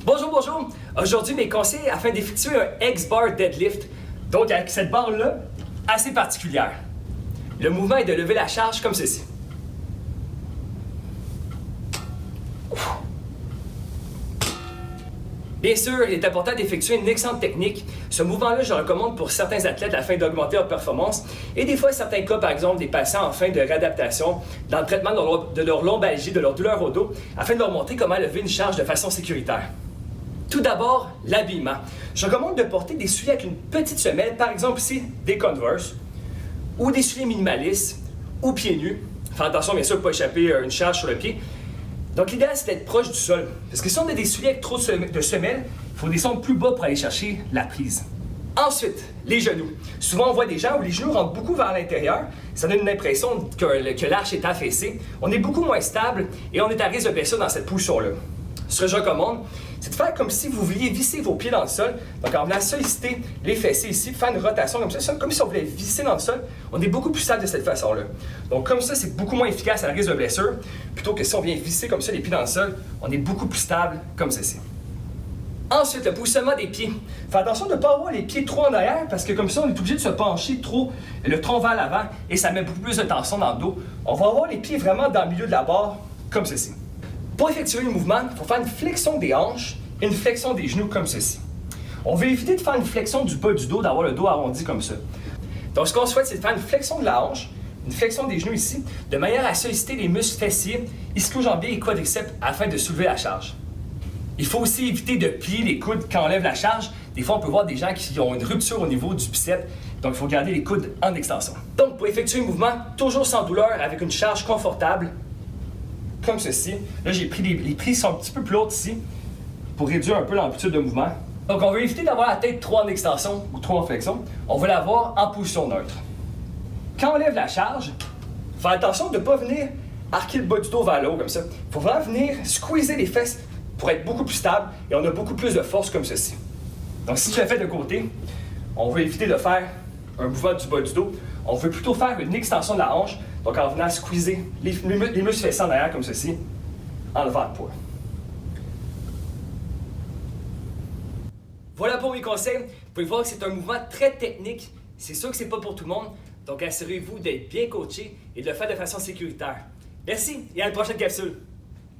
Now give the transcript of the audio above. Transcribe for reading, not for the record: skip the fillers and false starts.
Bonjour, bonjour! Aujourd'hui, mes conseils afin d'effectuer un X-Bar deadlift, donc avec cette barre-là, assez particulière. Le mouvement est de lever la charge comme ceci. Bien sûr, il est important d'effectuer une excellente technique. Ce mouvement-là, je le recommande pour certains athlètes afin d'augmenter leur performance et des fois, certains cas, par exemple, des patients en fin de réadaptation dans le traitement de leur lombalgie, de leur douleur au dos, afin de leur montrer comment lever une charge de façon sécuritaire. Tout d'abord, l'habillement. Je recommande de porter des souliers avec une petite semelle, par exemple ici, des Converse, ou des souliers minimalistes, ou pieds nus. Faire attention, bien sûr, de ne pas échapper une charge sur le pied. Donc, l'idéal, c'est d'être proche du sol. Parce que si on a des souliers avec trop de semelles, il faut descendre plus bas pour aller chercher la prise. Ensuite, les genoux. Souvent, on voit des gens où les genoux rentrent beaucoup vers l'intérieur. Ça donne une impression que l'arche est affaissée. On est beaucoup moins stable et on est à risque de blessure dans cette position-là. Ce que je recommande, c'est de faire comme si vous vouliez visser vos pieds dans le sol. Donc, en venant solliciter les fessiers ici, faire une rotation comme ça, comme si on voulait visser dans le sol, on est beaucoup plus stable de cette façon-là. Donc, comme ça, c'est beaucoup moins efficace à la risque de blessure, plutôt que si on vient visser comme ça les pieds dans le sol, on est beaucoup plus stable comme ceci. Ensuite, le positionnement des pieds. Faites attention de ne pas avoir les pieds trop en arrière, parce que comme ça, on est obligé de se pencher trop, le tronc vers l'avant, et ça met beaucoup plus de tension dans le dos. On va avoir les pieds vraiment dans le milieu de la barre, comme ceci. Pour effectuer le mouvement, il faut faire une flexion des hanches et une flexion des genoux comme ceci. On veut éviter de faire une flexion du bas du dos, d'avoir le dos arrondi comme ça. Donc, ce qu'on souhaite, c'est de faire une flexion de la hanche, une flexion des genoux ici, de manière à solliciter les muscles fessiers, ischio-jambiers et quadriceps afin de soulever la charge. Il faut aussi éviter de plier les coudes quand on lève la charge. Des fois, on peut voir des gens qui ont une rupture au niveau du biceps, donc il faut garder les coudes en extension. Donc, pour effectuer le mouvement, toujours sans douleur, avec une charge confortable, comme ceci. Là, j'ai pris les prises sont un petit peu plus hautes ici pour réduire un peu l'amplitude de mouvement. Donc, on veut éviter d'avoir la tête trop en extension ou trop en flexion. On veut l'avoir en position neutre. Quand on lève la charge, faire attention de ne pas venir arquer le bas du dos vers le haut comme ça. Il faut vraiment venir squeezer les fesses pour être beaucoup plus stable et on a beaucoup plus de force comme ceci. Donc, si je le fais de côté, on veut éviter de faire un mouvement du bas du dos. On veut plutôt faire une extension de la hanche, donc en venant squeezer les muscles fessiers en arrière comme ceci, en levant le poids. Voilà pour mes conseils. Vous pouvez voir que c'est un mouvement très technique. C'est sûr que c'est pas pour tout le monde, donc assurez-vous d'être bien coaché et de le faire de façon sécuritaire. Merci et à la prochaine capsule.